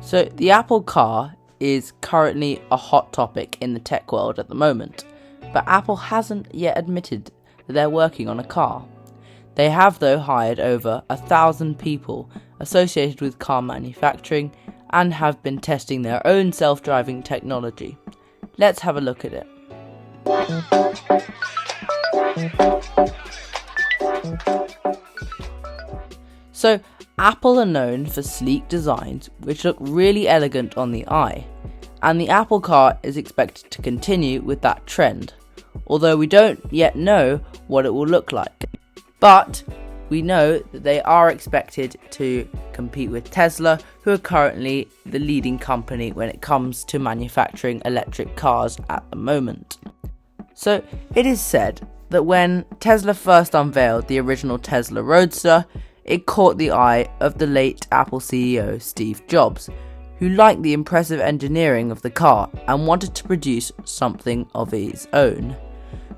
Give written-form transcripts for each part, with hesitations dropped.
So the Apple car is currently a hot topic in the tech world at the moment, but Apple hasn't yet admitted that they're working on a car. They have though hired over 1,000 people associated with car manufacturing and have been testing their own self-driving technology. Let's have a look at it. So, Apple are known for sleek designs which look really elegant on the eye, and the Apple car is expected to continue with that trend, although we don't yet know what it will look like. But we know that they are expected to compete with Tesla, who are currently the leading company when it comes to manufacturing electric cars at the moment. So it is said that when Tesla first unveiled the original Tesla Roadster, it caught the eye of the late Apple CEO Steve Jobs, who liked the impressive engineering of the car and wanted to produce something of his own.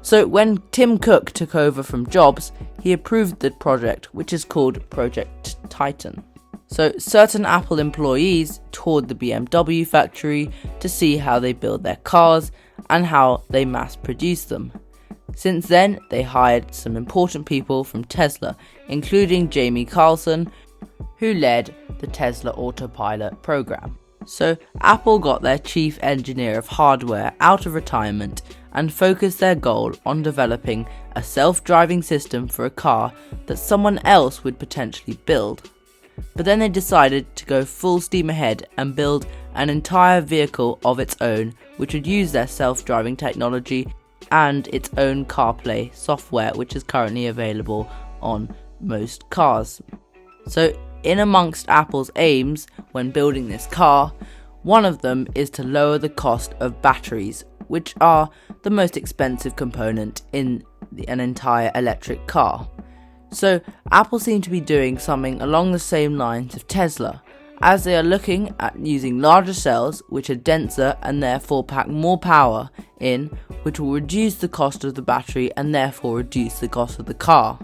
So when Tim Cook took over from Jobs, he approved the project, which is called Project Titan. So certain Apple employees toured the BMW factory to see how they build their cars and how they mass produce them. Since then, they hired some important people from Tesla, including Jamie Carlson, who led the Tesla Autopilot program. So Apple got their chief engineer of hardware out of retirement and focused their goal on developing a self-driving system for a car that someone else would potentially build. But then they decided to go full steam ahead and build an entire vehicle of its own, which would use their self-driving technology and its own CarPlay software, which is currently available on most cars. So in amongst Apple's aims when building this car, one of them is to lower the cost of batteries, which are the most expensive component in an entire electric car. So Apple seem to be doing something along the same lines of Tesla, as they are looking at using larger cells which are denser and therefore pack more power in, which will reduce the cost of the battery and therefore reduce the cost of the car.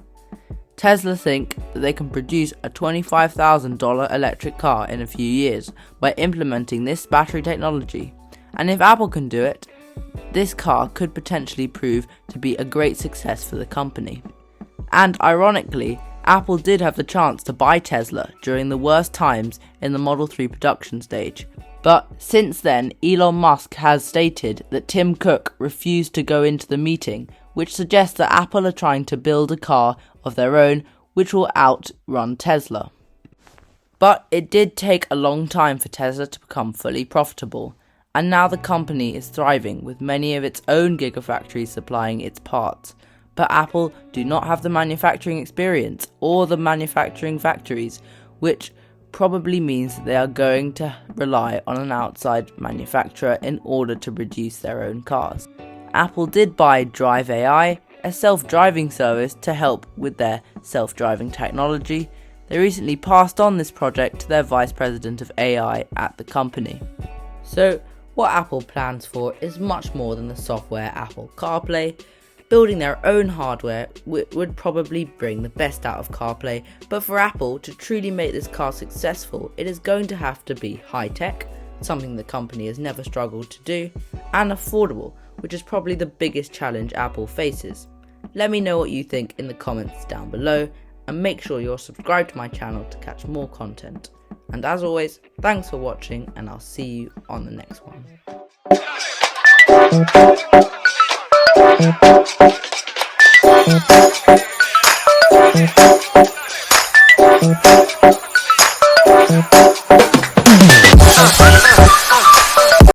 Tesla think that they can produce a $25,000 electric car in a few years by implementing this battery technology, and if Apple can do it, this car could potentially prove to be a great success for the company. And ironically, Apple did have the chance to buy Tesla during the worst times in the Model 3 production stage. But since then, Elon Musk has stated that Tim Cook refused to go into the meeting, which suggests that Apple are trying to build a car of their own which will outrun Tesla. But it did take a long time for Tesla to become fully profitable, and now the company is thriving with many of its own gigafactories supplying its parts. But Apple do not have the manufacturing experience or the manufacturing factories, which probably means that they are going to rely on an outside manufacturer in order to produce their own cars. Apple did buy Drive AI, a self-driving service to help with their self-driving technology. They recently passed on this project to their vice president of AI at the company. So what Apple plans for is much more than the software Apple CarPlay. Building their own hardware would probably bring the best out of CarPlay, but for Apple to truly make this car successful, it is going to have to be high-tech, something the company has never struggled to do, and affordable, which is probably the biggest challenge Apple faces. Let me know what you think in the comments down below, and make sure you're subscribed to my channel to catch more content. And as always, thanks for watching, and I'll see you on the next one. Thank you.